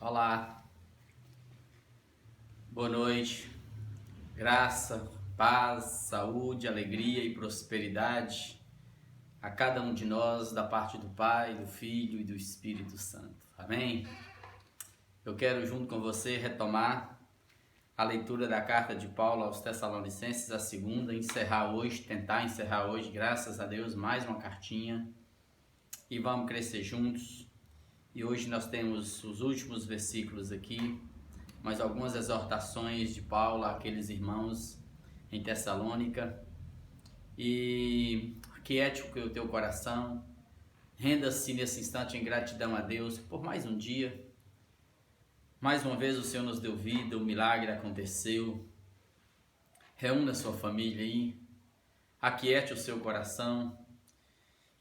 Olá, boa noite, graça, paz, saúde, alegria e prosperidade a cada um de nós da parte do Pai, do Filho e do Espírito Santo. Amém? Eu quero junto com você retomar a leitura da carta de Paulo aos Tessalonicenses, a segunda, tentar encerrar hoje, graças a Deus, mais uma cartinha e vamos crescer juntos. E hoje nós temos os últimos versículos aqui, mais algumas exortações de Paulo àqueles irmãos em Tessalônica. E aquiete o teu coração, renda-se nesse instante em gratidão a Deus por mais um dia. Mais uma vez o Senhor nos deu vida, o milagre aconteceu. Reúna sua família aí, aquiete o seu coração.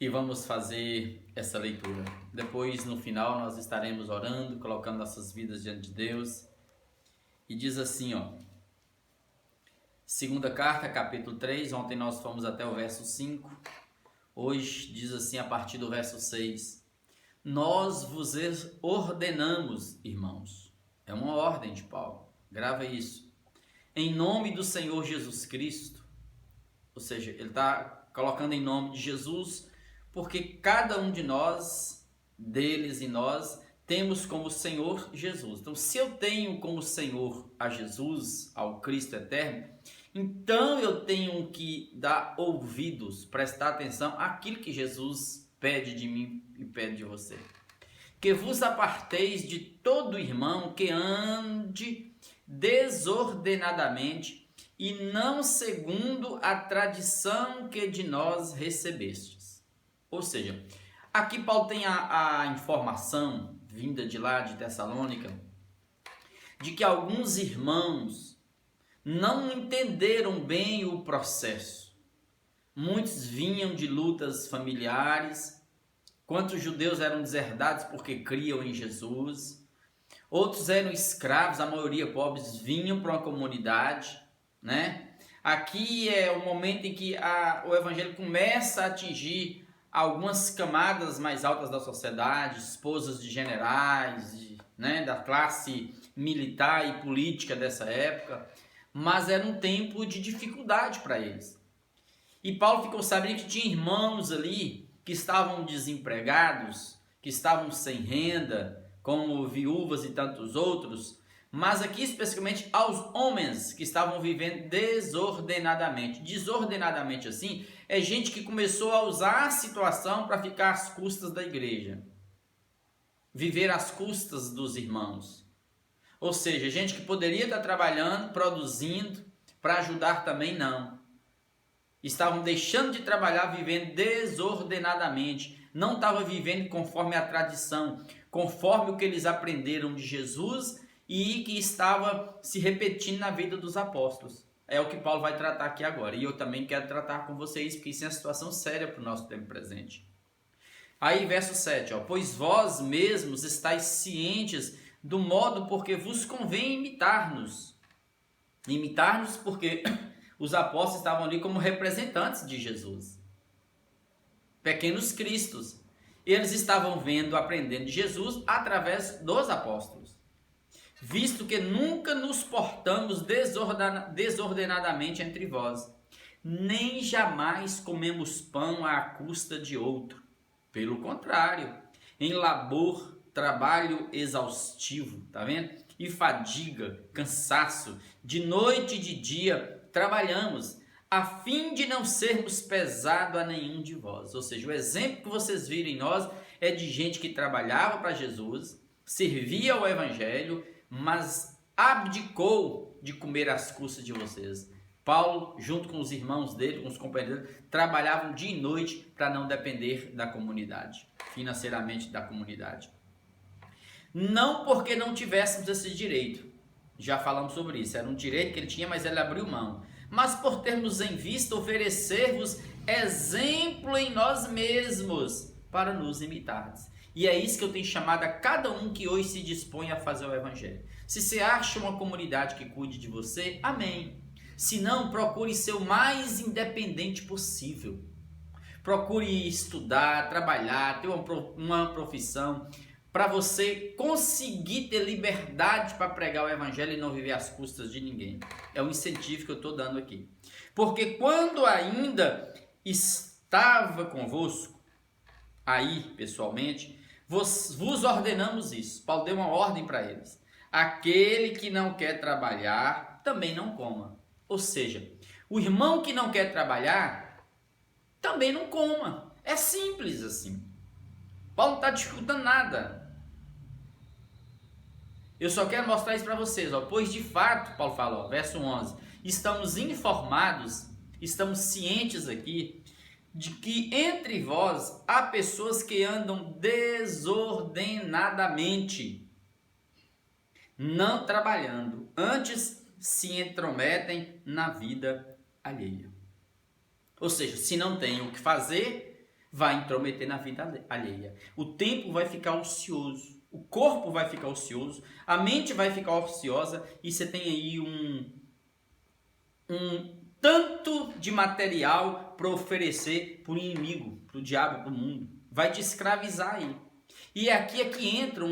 E vamos fazer essa leitura. Depois, no final, nós estaremos orando, colocando nossas vidas diante de Deus. E diz assim, segunda carta, capítulo 3, ontem nós fomos até o verso 5. Hoje diz assim, a partir do verso 6. Nós vos ordenamos, irmãos. É uma ordem de Paulo. Grava isso. Em nome do Senhor Jesus Cristo. Ou seja, ele está colocando em nome de Jesus, porque cada um de nós, deles e nós, temos como Senhor Jesus. Então, se eu tenho como Senhor a Jesus, ao Cristo eterno, então eu tenho que dar ouvidos, prestar atenção àquilo que Jesus pede de mim e pede de você. Que vos aparteis de todo irmão que ande desordenadamente e não segundo a tradição que de nós recebestes. Ou seja, aqui Paulo tem a informação vinda de lá de Tessalônica de que alguns irmãos não entenderam bem o processo. Muitos vinham de lutas familiares, quantos judeus eram deserdados porque criam em Jesus, outros eram escravos, a maioria pobres, vinham para uma comunidade, né? Aqui é o momento em que o evangelho começa a atingir algumas camadas mais altas da sociedade, esposas de generais, da classe militar e política dessa época, mas era um tempo de dificuldade para eles. E Paulo ficou sabendo que tinha irmãos ali que estavam desempregados, que estavam sem renda, como viúvas e tantos outros, mas aqui especificamente aos homens que estavam vivendo desordenadamente. Desordenadamente assim, é gente que começou a usar a situação para ficar às custas da igreja. Viver às custas dos irmãos. Ou seja, gente que poderia estar trabalhando, produzindo, para ajudar também não. Estavam deixando de trabalhar, vivendo desordenadamente. Não estavam vivendo conforme a tradição, conforme o que eles aprenderam de Jesus e que estava se repetindo na vida dos apóstolos. É o que Paulo vai tratar aqui agora. E eu também quero tratar com vocês, porque isso é uma situação séria para o nosso tempo presente. Aí, verso 7. Pois vós mesmos estáis cientes do modo porque vos convém imitar-nos. Imitar-nos porque os apóstolos estavam ali como representantes de Jesus. Pequenos cristos. Eles estavam vendo, aprendendo de Jesus através dos apóstolos. Visto que nunca nos portamos desordenadamente entre vós, nem jamais comemos pão à custa de outro. Pelo contrário, em labor, trabalho exaustivo, tá vendo? E fadiga, cansaço, de noite e de dia trabalhamos, a fim de não sermos pesado a nenhum de vós. Ou seja, o exemplo que vocês viram em nós é de gente que trabalhava para Jesus, servia ao evangelho, mas abdicou de comer às custas de vocês. Paulo, junto com os irmãos dele, com os companheiros dele, trabalhavam dia e noite para não depender da comunidade, financeiramente da comunidade. Não porque não tivéssemos esse direito, já falamos sobre isso, era um direito que ele tinha, mas ele abriu mão. Mas por termos em vista oferecer-vos exemplo em nós mesmos, para nos imitardes. E é isso que eu tenho chamado a cada um que hoje se dispõe a fazer o evangelho. Se você acha uma comunidade que cuide de você, amém. Se não, procure ser o mais independente possível. Procure estudar, trabalhar, ter uma profissão, para você conseguir ter liberdade para pregar o evangelho e não viver às custas de ninguém. É um incentivo que eu estou dando aqui. Porque quando ainda estava convosco, aí pessoalmente, vos ordenamos isso. Paulo deu uma ordem para eles. Aquele que não quer trabalhar, também não coma. Ou seja, o irmão que não quer trabalhar, também não coma. É simples assim. Paulo não está dificultando nada. Eu só quero mostrar isso para vocês, ó. Pois de fato, Paulo fala, ó, verso 11, estamos informados, estamos cientes aqui, de que entre vós há pessoas que andam desordenadamente, não trabalhando, antes se intrometem na vida alheia. Ou seja, se não tem o que fazer, vai intrometer na vida alheia. O tempo vai ficar ocioso, o corpo vai ficar ocioso, a mente vai ficar ociosa e você tem aí um tanto de material para oferecer para o inimigo, para o diabo, para o mundo. Vai te escravizar aí. E aqui é que entra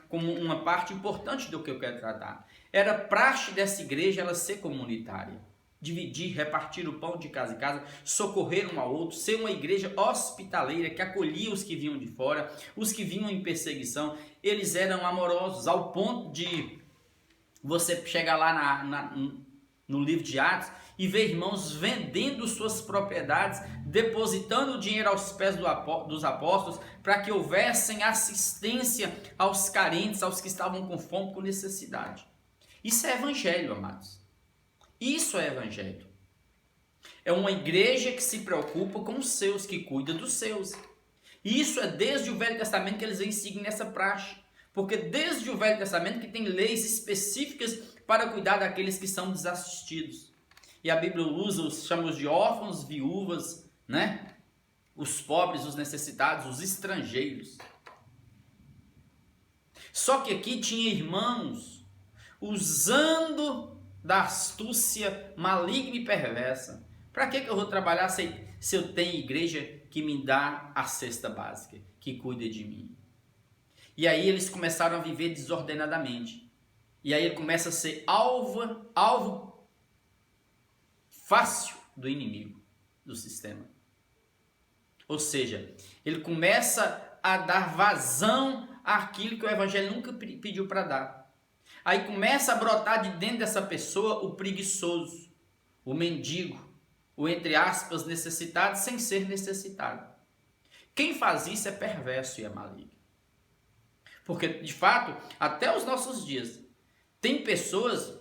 como uma parte importante do que eu quero tratar. Era praxe dessa igreja ela ser comunitária. Dividir, repartir o pão de casa em casa, socorrer um ao outro, ser uma igreja hospitaleira que acolhia os que vinham de fora, os que vinham em perseguição. Eles eram amorosos ao ponto de você chegar lá no livro de Atos e ver irmãos vendendo suas propriedades, depositando o dinheiro aos pés dos apóstolos para que houvessem assistência aos carentes, aos que estavam com fome, com necessidade. Isso é evangelho, amados. Isso é evangelho. É uma igreja que se preocupa com os seus, que cuida dos seus. E isso é desde o Velho Testamento que eles vêm seguindo essa praxe. Porque desde o Velho Testamento que tem leis específicas para cuidar daqueles que são desassistidos. E a Bíblia chama de órfãos, viúvas, né? Os pobres, os necessitados, os estrangeiros. Só que aqui tinha irmãos usando da astúcia maligna e perversa. Para que eu vou trabalhar se eu tenho igreja que me dá a cesta básica, que cuida de mim? E aí eles começaram a viver desordenadamente. E aí ele começa a ser alvo fácil do inimigo, do sistema. Ou seja, ele começa a dar vazão àquilo que o evangelho nunca pediu para dar. Aí começa a brotar de dentro dessa pessoa o preguiçoso, o mendigo, o entre aspas necessitado sem ser necessitado. Quem faz isso é perverso e é maligno. Porque, de fato, até os nossos dias, tem pessoas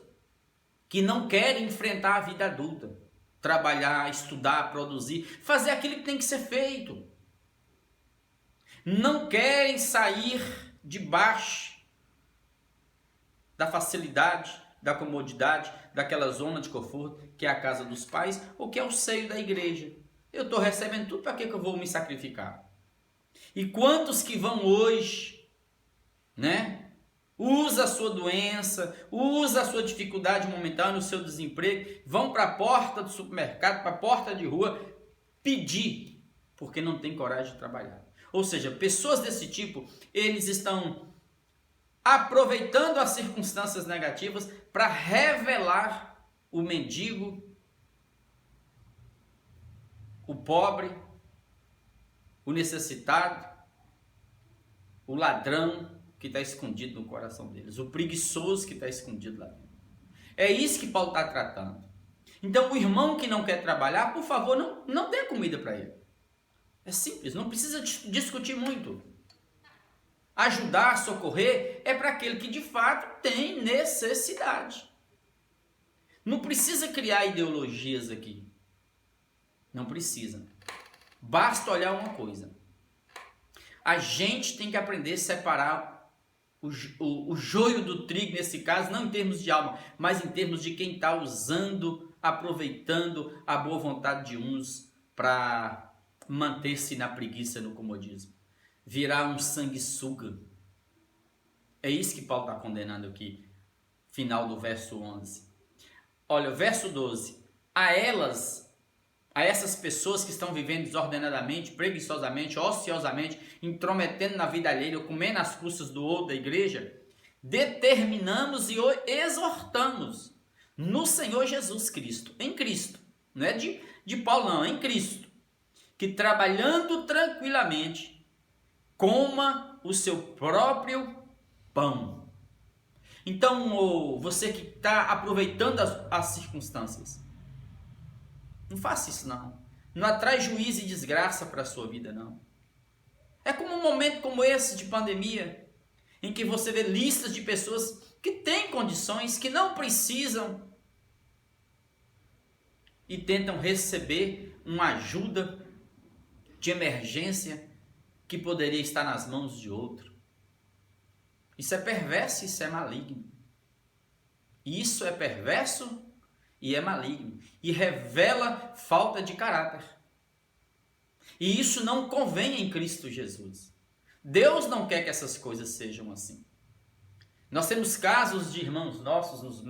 que não querem enfrentar a vida adulta. Trabalhar, estudar, produzir, fazer aquilo que tem que ser feito. Não querem sair debaixo da facilidade, da comodidade, daquela zona de conforto, que é a casa dos pais, ou que é o seio da igreja. Eu estou recebendo tudo, para que eu vou me sacrificar? E quantos que vão hoje, né? Usa a sua doença, usa a sua dificuldade momentânea, o seu desemprego, vão para a porta do supermercado, para a porta de rua, pedir, porque não tem coragem de trabalhar. Ou seja, pessoas desse tipo, eles estão aproveitando as circunstâncias negativas para revelar o mendigo, o pobre, o necessitado, o ladrão que está escondido no coração deles, o preguiçoso que está escondido lá dentro. É isso que Paulo está tratando. Então, o irmão que não quer trabalhar, por favor, não dê comida para ele. É simples, não precisa discutir muito. Ajudar, socorrer, é para aquele que de fato tem necessidade. Não precisa criar ideologias aqui. Não precisa. Basta olhar uma coisa. A gente tem que aprender a separar o joio do trigo, nesse caso, não em termos de alma, mas em termos de quem está usando, aproveitando a boa vontade de uns para manter-se na preguiça, no comodismo. Virar um sanguessuga. É isso que Paulo está condenando aqui, final do verso 11. Olha, verso 12. A a essas pessoas que estão vivendo desordenadamente, preguiçosamente, ociosamente, intrometendo na vida alheia, comendo as custas do outro da igreja, determinamos e exortamos no Senhor Jesus Cristo, em Cristo, não é de Paulo não, em Cristo, que trabalhando tranquilamente, coma o seu próprio pão. Então, você que está aproveitando as circunstâncias, não faça isso não. Não atrai juízo e desgraça para a sua vida não. É como um momento como esse de pandemia, em que você vê listas de pessoas que têm condições, que não precisam e tentam receber uma ajuda de emergência que poderia estar nas mãos de outro. Isso é perverso, isso é maligno. Isso é perverso e é maligno. E revela falta de caráter. E isso não convém em Cristo Jesus. Deus não quer que essas coisas sejam assim. Nós temos casos de irmãos nossos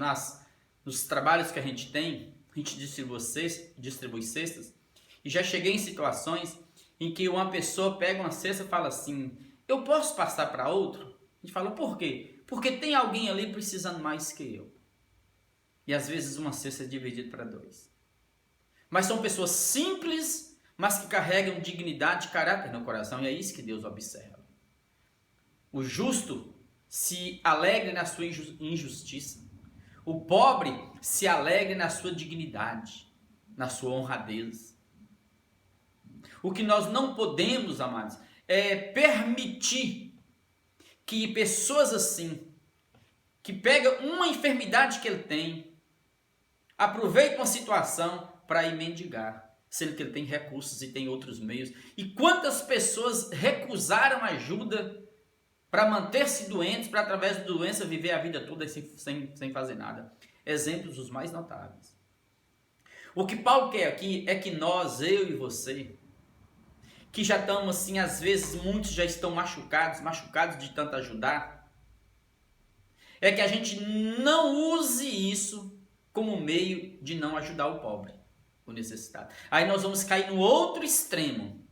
nos trabalhos que a gente tem, a gente distribui cestas, e já cheguei em situações em que uma pessoa pega uma cesta e fala assim, eu posso passar para outro? A gente fala, por quê? Porque tem alguém ali precisando mais que eu. E às vezes uma cesta é dividida para dois. Mas são pessoas simples, mas que carregam dignidade e caráter no coração, e é isso que Deus observa. O justo se alegre na sua injustiça. O pobre se alegre na sua dignidade, na sua honradez. O que nós não podemos, amados, é permitir que pessoas assim, que pegam uma enfermidade que ele tem, aproveitam a situação para ir mendigar, sendo que ele tem recursos e tem outros meios. E quantas pessoas recusaram ajuda para manter-se doentes, para através da doença viver a vida toda sem fazer nada. Exemplos os mais notáveis. O que Paulo quer aqui é que nós, eu e você, que já estamos assim, às vezes muitos já estão machucados de tanto ajudar, é que a gente não use isso como meio de não ajudar o pobre, o necessitado. Aí nós vamos cair no outro extremo.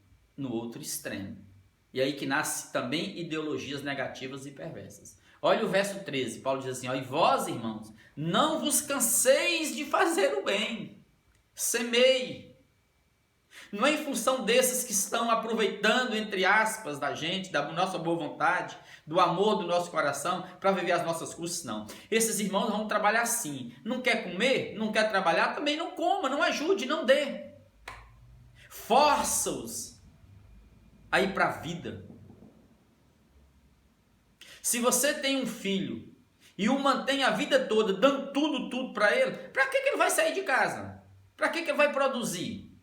E aí que nasce também ideologias negativas e perversas. Olha o verso 13, Paulo diz assim, ó, e vós, irmãos, não vos canseis de fazer o bem, semeie. Não é em função desses que estão aproveitando, entre aspas, da gente, da nossa boa vontade, do amor do nosso coração, para viver as nossas custas, não. Esses irmãos vão trabalhar assim. Não quer comer? Não quer trabalhar? Também não coma, não ajude, não dê. Força-os a ir para a vida. Se você tem um filho e o mantém a vida toda dando tudo para ele, para que ele vai sair de casa? Para que ele vai produzir?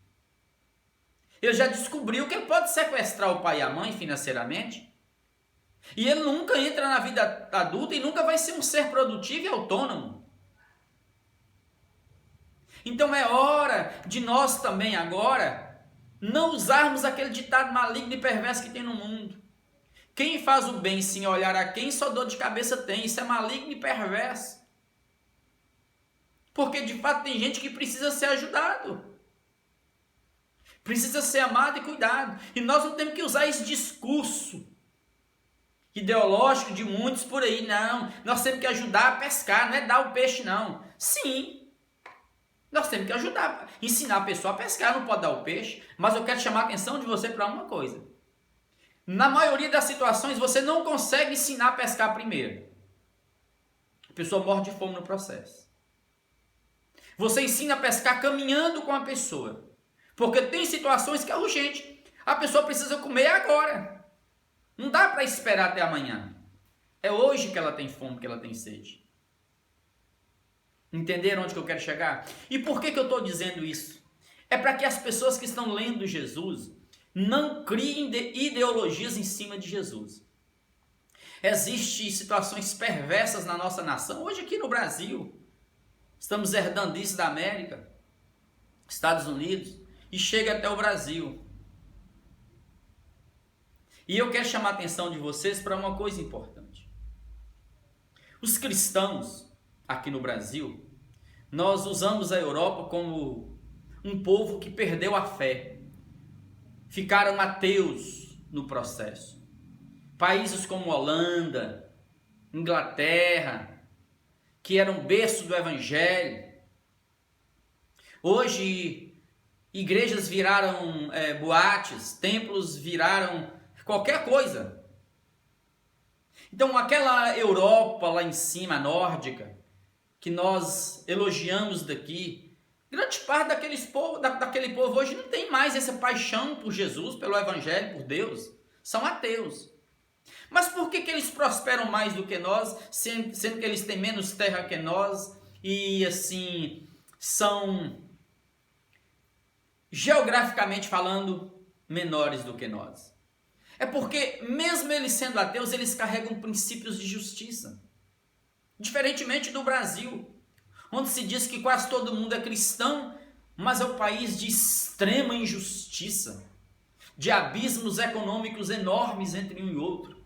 Ele já descobriu que ele pode sequestrar o pai e a mãe financeiramente. E ele nunca entra na vida adulta e nunca vai ser um ser produtivo e autônomo. Então é hora de nós também agora não usarmos aquele ditado maligno e perverso que tem no mundo. Quem faz o bem sem olhar a quem, só dor de cabeça tem. Isso é maligno e perverso. Porque de fato tem gente que precisa ser ajudado. Precisa ser amado e cuidado. E nós não temos que usar esse discurso ideológico de muitos por aí, não. Nós temos que ajudar a pescar, não é dar o peixe, não. Sim, nós temos que ajudar, ensinar a pessoa a pescar, não pode dar o peixe. Mas eu quero chamar a atenção de você para uma coisa. Na maioria das situações, você não consegue ensinar a pescar primeiro. A pessoa morre de fome no processo. Você ensina a pescar caminhando com a pessoa. Porque tem situações que é urgente. A pessoa precisa comer agora. Não dá para esperar até amanhã. É hoje que ela tem fome, que ela tem sede. Entenderam onde que eu quero chegar? E por que eu estou dizendo isso? É para que as pessoas que estão lendo Jesus não criem ideologias em cima de Jesus. Existem situações perversas na nossa nação. Hoje aqui no Brasil, estamos herdando isso da América, Estados Unidos, e chega até o Brasil. E eu quero chamar a atenção de vocês para uma coisa importante. Os cristãos aqui no Brasil, nós usamos a Europa como um povo que perdeu a fé. Ficaram ateus no processo. Países como Holanda, Inglaterra, que eram berço do evangelho, hoje igrejas viraram boates, templos viraram qualquer coisa. Então aquela Europa lá em cima, nórdica, que nós elogiamos daqui, grande parte daquele povo hoje não tem mais essa paixão por Jesus, pelo evangelho, por Deus. São ateus. Mas por que eles prosperam mais do que nós, sendo que eles têm menos terra que nós e assim são, geograficamente falando, menores do que nós? É porque, mesmo eles sendo ateus, eles carregam princípios de justiça. Diferentemente do Brasil, onde se diz que quase todo mundo é cristão, mas é um país de extrema injustiça, de abismos econômicos enormes entre um e outro.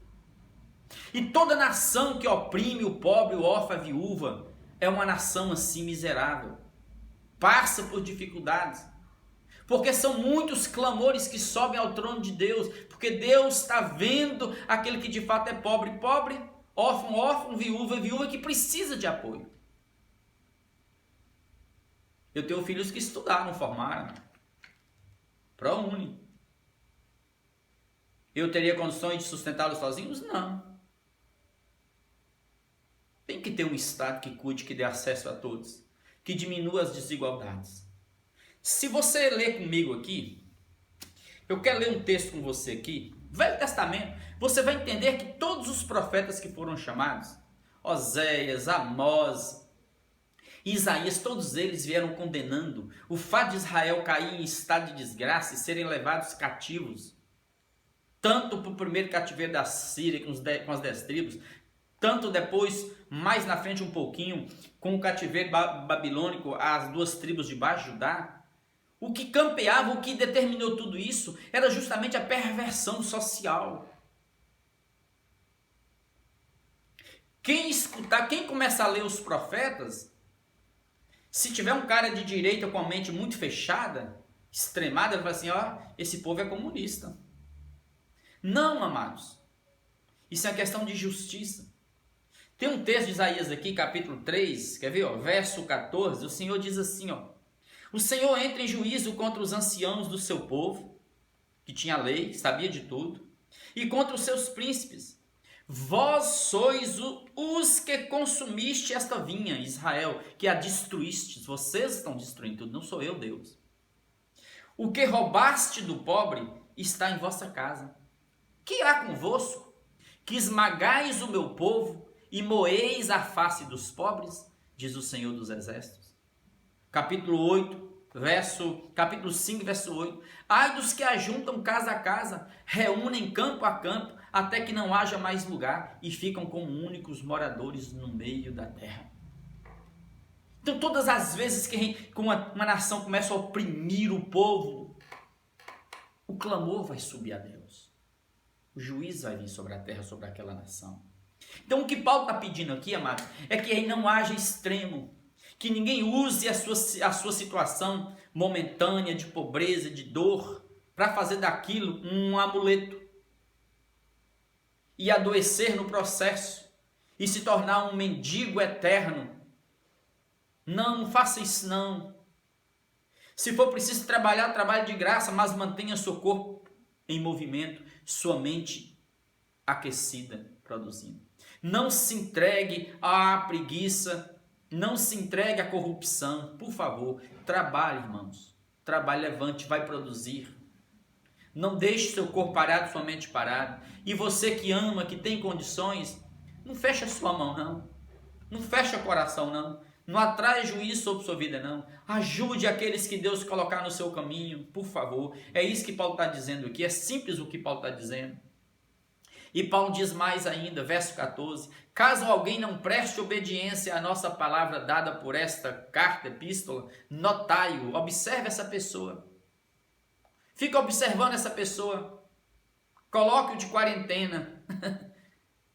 E toda nação que oprime o pobre, o órfão, a viúva, é uma nação assim miserável. Passa por dificuldades. Porque são muitos clamores que sobem ao trono de Deus. Porque Deus está vendo aquele que de fato é pobre, órfão, viúva que precisa de apoio. Eu tenho filhos que estudaram, formaram. ProUni. Eu teria condições de sustentá-los sozinhos? Não. Tem que ter um Estado que cuide, que dê acesso a todos, que diminua as desigualdades. Se você ler comigo aqui, eu quero ler um texto com você aqui, Velho Testamento, você vai entender que todos os profetas que foram chamados, Oséias, Amós, Isaías, todos eles vieram condenando o fato de Israel cair em estado de desgraça e serem levados cativos, tanto para o primeiro cativeiro da Síria com as 10 tribos, tanto depois, mais na frente um pouquinho, com o cativeiro babilônico, as 2 tribos de baixo Judá. O que campeava, o que determinou tudo isso, era justamente a perversão social. Quem escutar, quem começa a ler os profetas, se tiver um cara de direita com a mente muito fechada, extremada, ele fala assim, esse povo é comunista. Não, amados. Isso é uma questão de justiça. Tem um texto de Isaías aqui, capítulo 3, quer ver? Verso 14, o Senhor diz assim, o Senhor entra em juízo contra os anciãos do seu povo, que tinha lei, sabia de tudo, e contra os seus príncipes. Vós sois os que consumiste esta vinha, Israel, que a destruístes. Vocês estão destruindo tudo, não sou eu, Deus. O que roubaste do pobre está em vossa casa. Que há convosco? Que esmagais o meu povo e moeis a face dos pobres, diz o Senhor dos Exércitos. Capítulo 5, verso 8. Ai dos que ajuntam casa a casa, reúnem campo a campo, até que não haja mais lugar, e ficam como únicos moradores no meio da terra. Então, todas as vezes que uma nação começa a oprimir o povo, o clamor vai subir a Deus. O juiz vai vir sobre a terra, sobre aquela nação. Então, o que Paulo está pedindo aqui, amado, é que aí não haja extremo, que ninguém use a sua situação momentânea de pobreza, de dor, para fazer daquilo um amuleto e adoecer no processo e se tornar um mendigo eterno. Não faça isso não. Se for preciso trabalhar, trabalhe de graça, mas mantenha seu corpo em movimento, sua mente aquecida, produzindo. Não se entregue à preguiça, não se entregue à corrupção, por favor, trabalhe, irmãos. Trabalhe, levante, vai produzir. Não deixe seu corpo parado, sua mente parada. E você que ama, que tem condições, não feche a sua mão, não. Não feche o coração, não. Não atrai juízo sobre sua vida, não. Ajude aqueles que Deus colocar no seu caminho, por favor. É isso que Paulo está dizendo aqui. É simples o que Paulo está dizendo. E Paulo diz mais ainda, verso 14, caso alguém não preste obediência à nossa palavra dada por esta carta, epístola, notai-o, observe essa pessoa. Fica observando essa pessoa. Coloque-o de quarentena.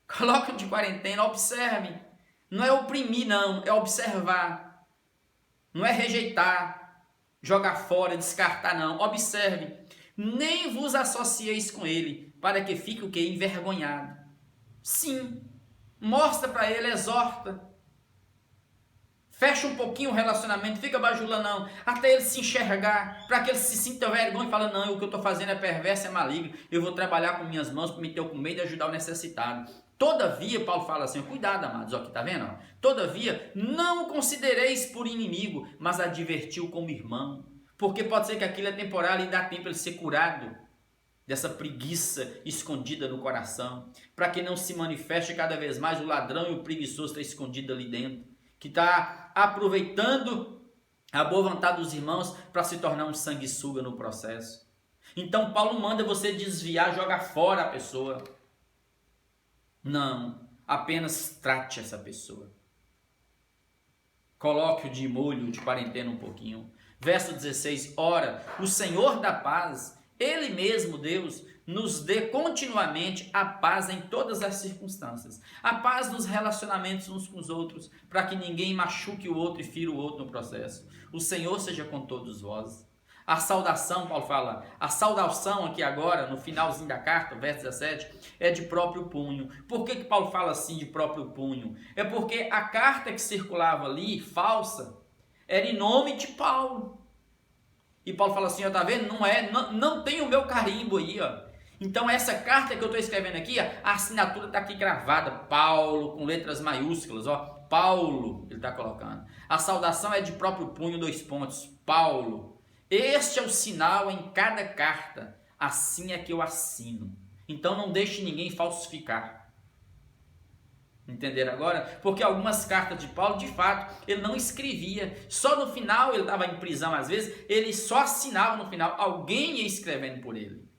Coloque-o de quarentena, observe. Não é oprimir, não, é observar. Não é rejeitar. jogar fora, descartar não. Observe, nem vos associeis com ele, para que fique o quê? Envergonhado. Sim, mostra para ele, exorta. Fecha um pouquinho o relacionamento, fica bajulando não, até ele se enxergar, para que ele se sinta vergonha e fala, não, o que eu estou fazendo é perverso, é maligno, eu vou trabalhar com minhas mãos, para me ter com medo de ajudar o necessitado. Todavia, Paulo fala assim, cuidado amados, aqui tá vendo? Todavia, não o considereis por inimigo, mas advertiu como irmão, porque pode ser que aquilo é temporário e dá tempo ele ser curado dessa preguiça escondida no coração, para que não se manifeste cada vez mais o ladrão e o preguiçoso está escondido ali dentro, que está aproveitando a boa vontade dos irmãos para se tornar um sanguessuga no processo. Então Paulo manda você desviar, jogar fora a pessoa. Não, apenas trate essa pessoa. Coloque-o de molho, de quarentena um pouquinho. Verso 16, ora, o Senhor da paz, Ele mesmo, Deus, nos dê continuamente a paz em todas as circunstâncias. A paz nos relacionamentos uns com os outros, para que ninguém machuque o outro e fira o outro no processo. O Senhor seja com todos vós. A saudação, Paulo fala, a saudação aqui agora, no finalzinho da carta, verso 17, é de próprio punho. Por que Paulo fala assim de próprio punho? É porque a carta que circulava ali, falsa, era em nome de Paulo. E Paulo fala assim, ó, tá vendo? Não tem o meu carimbo aí, ó. Então essa carta que eu estou escrevendo aqui, ó, a assinatura está aqui gravada, Paulo, com letras maiúsculas, ó, Paulo, ele está colocando. A saudação é de próprio punho, 2 pontos, Paulo. Este é o sinal em cada carta, assim é que eu assino. Então não deixe ninguém falsificar. Entenderam agora? Porque algumas cartas de Paulo, de fato, ele não escrevia. Só no final, ele estava em prisão às vezes, ele só assinava no final. Alguém ia escrevendo por ele.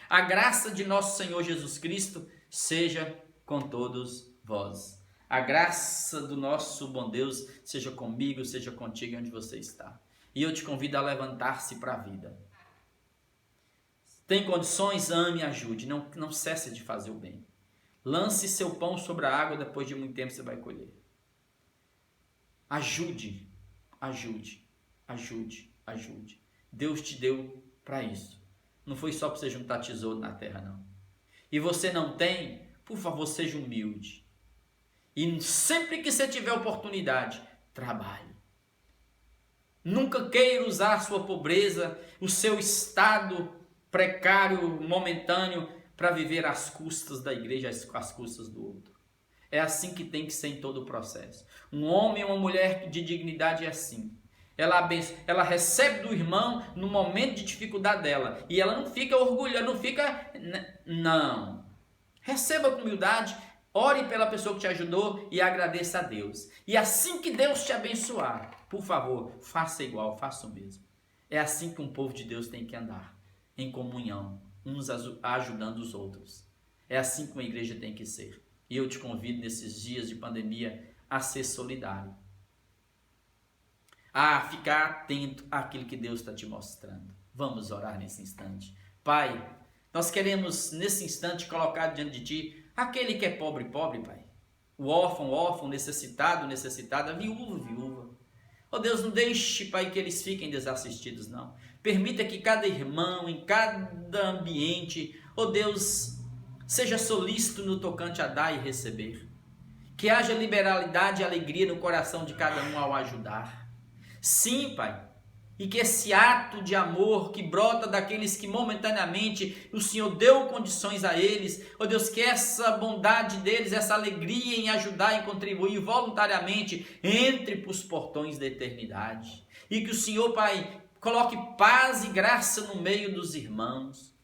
A graça de nosso Senhor Jesus Cristo seja com todos vós. A graça do nosso bom Deus seja comigo, seja contigo onde você está. E eu te convido a levantar-se para a vida. Tem condições? Ame e ajude. Não cesse de fazer o bem. Lance seu pão sobre a água, depois de muito tempo você vai colher. Ajude, ajude, ajude, ajude. Deus te deu para isso. Não foi só para você juntar tesouro na terra, não. E você não tem, por favor, seja humilde. E sempre que você tiver oportunidade, trabalhe. Nunca queira usar a sua pobreza, o seu estado precário, momentâneo, para viver às custas da igreja, às custas do outro. É assim que tem que ser em todo o processo. Um homem ou uma mulher de dignidade é assim. Ela recebe do irmão no momento de dificuldade dela. E ela não fica orgulhosa, não fica... Não. Receba com humildade, ore pela pessoa que te ajudou e agradeça a Deus. E assim que Deus te abençoar, por favor, faça igual, faça o mesmo. É assim que um povo de Deus tem que andar, em comunhão, uns ajudando os outros. É assim que uma igreja tem que ser. E eu te convido nesses dias de pandemia a ser solidário. A ficar atento àquilo que Deus está te mostrando. Vamos orar nesse instante. Pai, nós queremos nesse instante colocar diante de Ti aquele que é pobre, Pai. O órfão, necessitado, necessitada, viúva. Oh Deus, não deixe, Pai, que eles fiquem desassistidos, não. Permita que cada irmão, em cada ambiente, oh Deus, seja solícito no tocante a dar e receber. Que haja liberalidade e alegria no coração de cada um ao ajudar. Sim, Pai, e que esse ato de amor que brota daqueles que momentaneamente o Senhor deu condições a eles, ó Deus, que essa bondade deles, essa alegria em ajudar e contribuir voluntariamente entre para os portões da eternidade. E que o Senhor, Pai, coloque paz e graça no meio dos irmãos.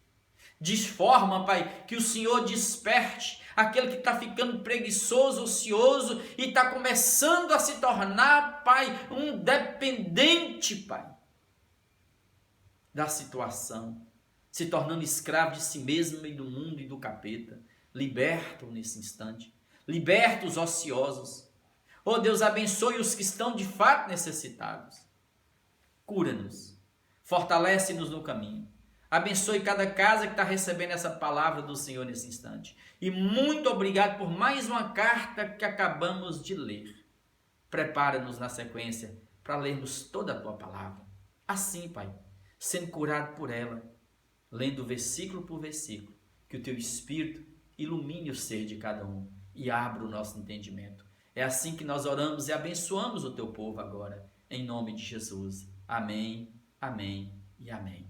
De forma, Pai, que o Senhor desperte aquele que está ficando preguiçoso, ocioso e está começando a se tornar, Pai, um dependente, Pai, da situação, se tornando escravo de si mesmo e do mundo e do capeta. Liberta-o nesse instante, liberta os ociosos. Oh Deus, abençoe os que estão de fato necessitados. Cura-nos, fortalece-nos no caminho. Abençoe cada casa que está recebendo essa palavra do Senhor nesse instante. E muito obrigado por mais uma carta que acabamos de ler. Prepara-nos na sequência para lermos toda a Tua palavra. Assim, Pai, sendo curado por ela, lendo versículo por versículo, que o Teu Espírito ilumine o ser de cada um e abra o nosso entendimento. É assim que nós oramos e abençoamos o Teu povo agora, em nome de Jesus. Amém, amém e amém.